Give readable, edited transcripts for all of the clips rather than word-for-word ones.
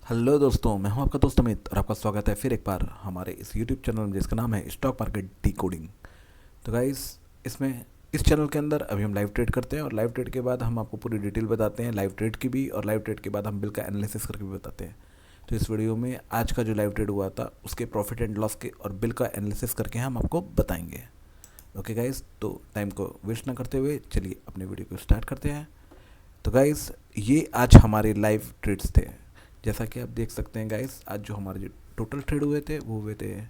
Hello दोस्तों, मैं हूं आपका दोस्त अमित और आपका स्वागत है फिर एक बार हमारे इस यूट्यूब चैनल में जिसका नाम है स्टॉक मार्केट डिकोडिंग। तो गाइस, इसमें इस चैनल के अंदर अभी हम लाइव ट्रेड करते हैं और लाइव ट्रेड के बाद हम आपको पूरी डिटेल बताते हैं लाइव ट्रेड की भी, और लाइव ट्रेड के बाद हम बिल का एनालिसिस करके भी बताते हैं। तो इस वीडियो में आज का जो लाइव ट्रेड हुआ था उसके प्रॉफिट एंड लॉस के और बिल का एनालिसिस करके हम आपको बताएंगे। ओके गाइस, तो टाइम को वेस्ट ना करते हुए चलिए अपने वीडियो को स्टार्ट करते हैं। तो गाइस, ये आज हमारे लाइव ट्रेड्स थे। जैसा कि आप देख सकते हैं गाइस, आज जो हमारे जो टोटल ट्रेड हुए थे वो हुए थे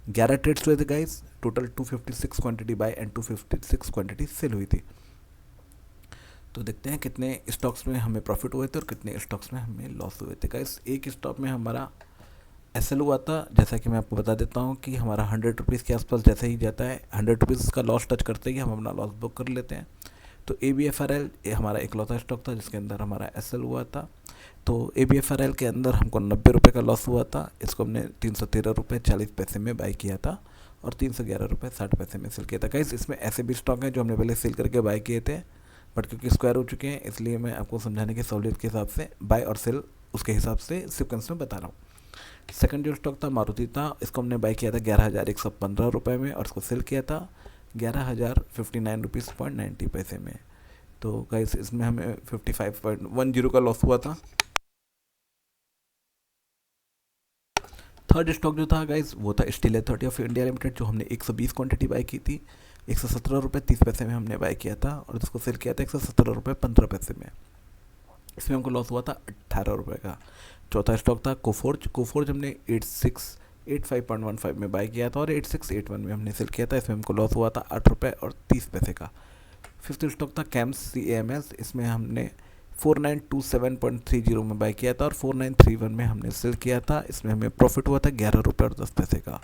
11 ट्रेड्स हुए थे guys. Total 256 quantity buy and 256 quantity sell हुई थी। तो देखते हैं कितने स्टॉक्स में हमें प्रॉफिट हुए थे और कितने स्टॉक्स में हमें लॉस हुए थे गाइस। एक स्टॉक में हमारा एसएल हुआ था, जैसा कि मैं आपको बता देता हूँ कि हमारा 100 रुपीज़ के आसपास जैसे ही जाता है, 100 रुपीज़ का लॉस टच करते ही हम अपना लॉस बुक कर लेते हैं। तो ABFRL ये हमारा इकलौता स्टॉक था जिसके अंदर हमारा एसएल हुआ था। तो ABFRL के अंदर हमको 90 रुपये का लॉस हुआ था। इसको हमने 313 रुपये 40 पैसे में बाई किया था और 311 रुपये 60 पैसे में सेल किया था। गाइस, इसमें ऐसे भी स्टॉक हैं जो हमने पहले सेल करके बाई किए थे, बट क्योंकि स्क्वायर हो चुके हैं इसलिए मैं आपको समझाने की सहूलियत के हिसाब से बाय और सेल उसके हिसाब से सिक्वेंस में बता रहा हूँ। सेकंड जो स्टॉक था मारुति था, इसको हमने बाई किया था 11,115 रुपये में और इसको सेल किया था 11,059 रुपीज़ 90 पैसे में। तो गाइस, इसमें हमें 55.10 का लॉस हुआ था। थर्ड स्टॉक जो था गाइस वो था steel authority of India limited, जो हमने 120 क्वांटिटी बाई की थी। 117 रुपये 30 पैसे में हमने बाई किया था और इसको सेल किया था 117 रुपये 15 पैसे में। इसमें हमको लॉस हुआ था 18 रुपये का। चौथा स्टॉक था कोफोर्ज। कोफोर्ज हमने 85.15 में बाई किया था और 8681 में हमने सेल किया था। इसमें हमको लॉस हुआ था 8 रुपये और 30 पैसे का। फिफ्थ स्टॉक था कैम्स CAMS। इसमें हमने 4927.30 में बाई किया था और 4931 में हमने सेल किया था। इसमें हमें प्रॉफिट हुआ था 11 रुपये और 10 पैसे का।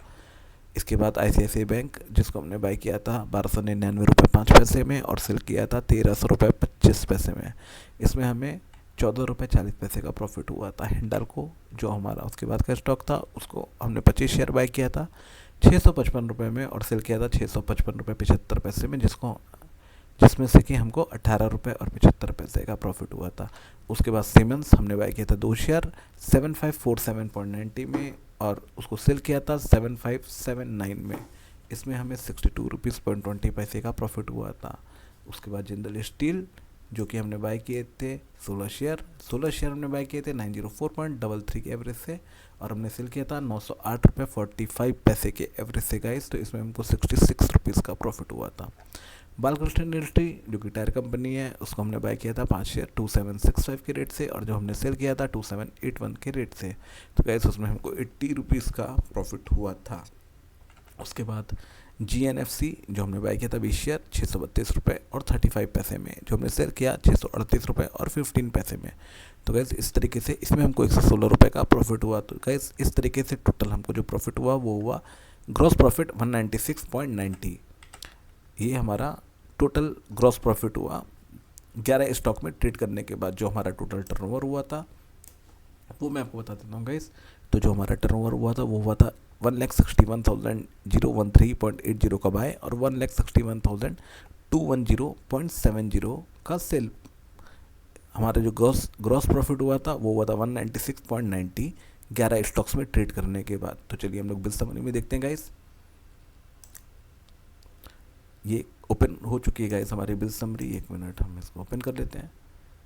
इसके बाद ICICI बैंक, जिसको हमने बाई किया था 1299 रुपये 5 पैसे में और सेल किया था 1300 रुपये 25 पैसे में। इसमें हमें 14 रुपये 40 पैसे का प्रॉफिट हुआ था। हिंडाल्को जो हमारा उसके बाद का स्टॉक था, उसको हमने 25 शेयर बाई किया था 655 रुपये में और सेल किया था 655 रुपये 75 पैसे में, जिसमें से कि हमको 18 रुपये और 75 पैसे का प्रॉफिट हुआ था। उसके बाद सीमेंस हमने बाई किया था 2 शेयर 7547.90 में और उसको सेल किया था 7579 में। इसमें हमें 62 रुपीज़ 20 पैसे का प्रॉफिट हुआ था। उसके बाद जिंदल स्टील, जो कि हमने बाई किए थे 16 शेयर हमने बाई किए थे 904.33 के एवरेज से और हमने सेल किया था 908 रुपये 45 पैसे के एवरेज से गाइस। तो इसमें हमको 66 रुपीज़ का प्रॉफिट हुआ था। बालकृष्ण इंडस्ट्री, जो कि टायर कंपनी है, उसको हमने बाई किया था 5 शेयर 2765 के रेट से और जो हमने सेल किया था 2781 के रेट से। तो गाइस, उसमें हमको 80 रुपीज़ का प्रॉफिट हुआ था। उसके बाद GNFC, जो हमने बाई किया था 20 शेयर 632 रुपये और 35 पैसे में, जो हमने सेल किया 638 रुपये और 15 पैसे में। तो गैस, इस तरीके से इसमें हमको 116 रुपये का प्रॉफिट हुआ। तो गैस, इस तरीके से टोटल हमको जो प्रॉफिट हुआ वो हुआ ग्रॉस प्रॉफिट 196.90। ये हमारा टोटल ग्रॉस प्रॉफिट हुआ 11 स्टॉक में ट्रेड करने के बाद। जो हमारा टोटल टर्नओवर हुआ था वो मैं आपको बता देता हूँ गाइस। तो जो हमारा टर्नओवर हुआ था वो हुआ था 1,61,013.80 का बाय और 1,61,210.70 का सेल। हमारा जो ग्रॉस प्रॉफिट हुआ था वो हुआ था 196.90 11 स्टॉक्स में ट्रेड करने के बाद। तो चलिए हम लोग बिल समरी में देखते हैं गाइस। ये ओपन हो चुकी है गाइस हमारी बिल समरी। 1 मिनट, हम इसको ओपन कर लेते हैं।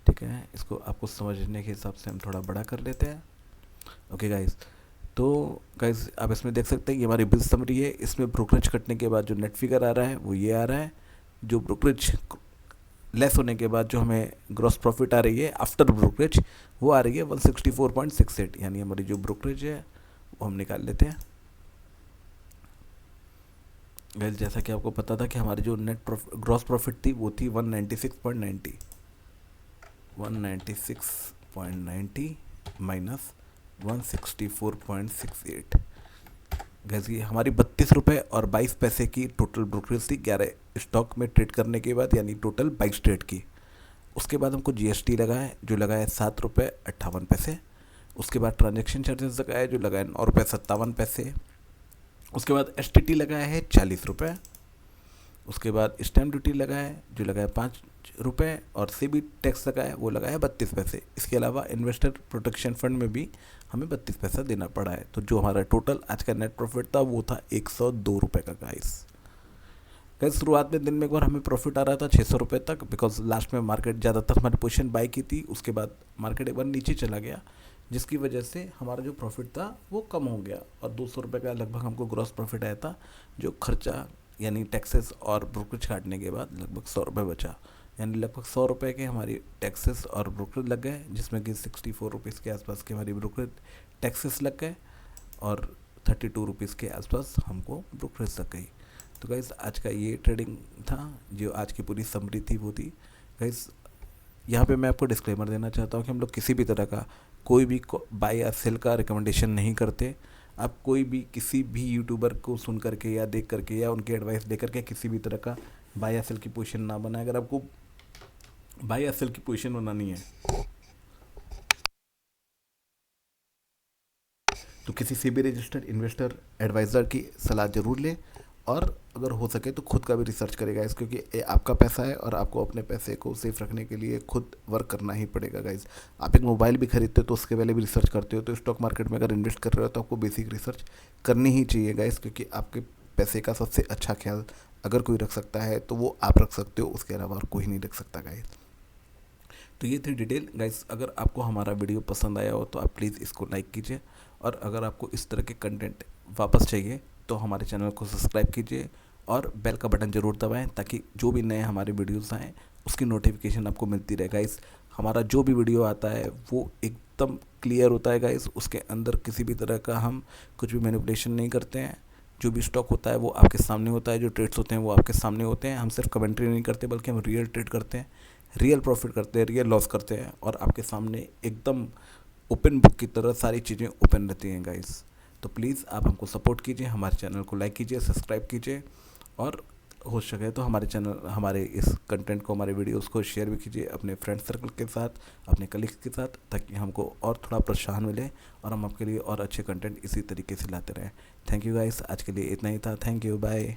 ठीक है, इसको आपको समझने के हिसाब से हम थोड़ा बड़ा कर लेते हैं। ओके गाइस, तो गाइस आप इसमें देख सकते हैं ये हमारी बिल समरी है। इसमें ब्रोकरेज कटने के बाद जो नेट फिगर आ रहा है वो ये आ रहा है। जो ब्रोकरेज लेस होने के बाद जो हमें ग्रॉस प्रॉफिट आ रही है आफ्टर ब्रोकरेज वो आ रही है 164.68, यानी हमारी जो ब्रोकरेज है वो हम निकाल लेते हैं। गाइस, जैसा कि आपको पता था कि हमारी जो ग्रॉस प्रॉफिट थी वो थी 196.90 माइनस 164.68। गैस, ये हमारी 32 रुपये और 22 पैसे की टोटल ब्रोकरेज थी 11 स्टॉक में ट्रेड करने के बाद, यानी टोटल 22 ट्रेड की। उसके बाद हमको GST लगा है जो लगा है 7 रुपये 58 पैसे। उसके बाद ट्रांजैक्शन चार्जेस लगा है जो लगा है 9 रुपये 57 पैसे। उसके बाद STT लगा है 40 रुपये। उसके बाद स्टैम्प ड्यूटी लगा है जो लगा है रुपये और सीबी टैक्स लगाया, वो लगाया 32 पैसे। इसके अलावा इन्वेस्टर प्रोटेक्शन फंड में भी हमें 32 पैसा देना पड़ा है। तो जो हमारा टोटल आज का नेट प्रॉफिट था वो था 102 रुपये का गाइस। शुरुआत में दिन में एक बार हमें प्रॉफिट आ रहा था 600 रुपये तक, बिकॉज लास्ट में मार्केट ज़्यादातर हमारी पोजीशन बाई की थी। उसके बाद मार्केट एक बार नीचे चला गया, जिसकी वजह से हमारा जो प्रॉफिट था वो कम हो गया और 200 रुपये का लगभग हमको ग्रॉस प्रॉफिट आया था। जो खर्चा यानी टैक्सेस और ब्रोकरेज काटने के बाद लगभग 100 रुपये बचा, यानी लगभग 100 रुपये के हमारी टैक्सेस और ब्रोकरेज लग गए, जिसमें कि 64 रुपीज़ के आसपास के हमारी ब्रोकरेज टैक्सेस लग गए और 32 रुपीज़ के आसपास हमको ब्रोकरेज लग गई। तो गाइस आज का ये ट्रेडिंग था, जो आज की पूरी समरी थी वो थी। गाइस यहाँ पे मैं आपको डिस्क्लेमर देना चाहता हूँ कि हम लोग किसी भी तरह का कोई भी बाय या सेल का रिकमेंडेशन नहीं करते। आप कोई भी किसी भी यूट्यूबर को सुन करके या देख करके या उनकी एडवाइस दे करके किसी भी तरह का बाय या सेल की पोजीशन ना बनाए। अगर आपको बाय या सेल की पोजीशन बनानी है तो किसी सेबी रजिस्टर्ड इन्वेस्टर एडवाइज़र की सलाह ज़रूर लें और अगर हो सके तो खुद का भी रिसर्च करेगा इस, क्योंकि ये आपका पैसा है और आपको अपने पैसे को सेफ रखने के लिए खुद वर्क करना ही पड़ेगा गाइज। आप एक मोबाइल भी खरीदते हो तो उसके पहले भी रिसर्च करते हो, तो स्टॉक मार्केट में अगर इन्वेस्ट कर रहे हो तो आपको बेसिक रिसर्च करनी ही चाहिए गाइज, क्योंकि आपके पैसे का सबसे अच्छा ख्याल अगर कोई रख सकता है तो वो आप रख सकते हो, उसके अलावा और कोई नहीं रख सकता गाइज। तो ये थी डिटेल गाइस। अगर आपको हमारा वीडियो पसंद आया हो तो आप प्लीज़ इसको लाइक कीजिए, और अगर आपको इस तरह के कंटेंट वापस चाहिए तो हमारे चैनल को सब्सक्राइब कीजिए और बेल का बटन ज़रूर दबाएं, ताकि जो भी नए हमारे वीडियोस आएँ उसकी नोटिफिकेशन आपको मिलती रहे गाइस। हमारा जो भी वीडियो आता है वो एकदम क्लियर होता है गाइस, उसके अंदर किसी भी तरह का हम कुछ भी मैनिपुलेशन नहीं करते हैं। जो भी स्टॉक होता है वो आपके सामने होता है, जो ट्रेड्स होते हैं वो आपके सामने होते हैं। हम सिर्फ कमेंट्री नहीं करते बल्कि हम रियल ट्रेड करते हैं, रियल प्रॉफिट करते हैं, रियल लॉस करते हैं, और आपके सामने एकदम ओपन बुक की तरह सारी चीज़ें ओपन रहती हैं गाइस। तो प्लीज़ आप हमको सपोर्ट कीजिए, हमारे चैनल को लाइक कीजिए, सब्सक्राइब कीजिए, और हो सके तो हमारे चैनल, हमारे इस कंटेंट को, हमारे वीडियोस को शेयर भी कीजिए अपने फ्रेंड सर्कल के साथ, अपने कलीग्स के साथ, ताकि हमको और थोड़ा प्रोत्साहन मिले और हम आपके लिए और अच्छे कंटेंट इसी तरीके से लाते रहें। थैंक यू गाइस, आज के लिए इतना ही था। Thank you, bye.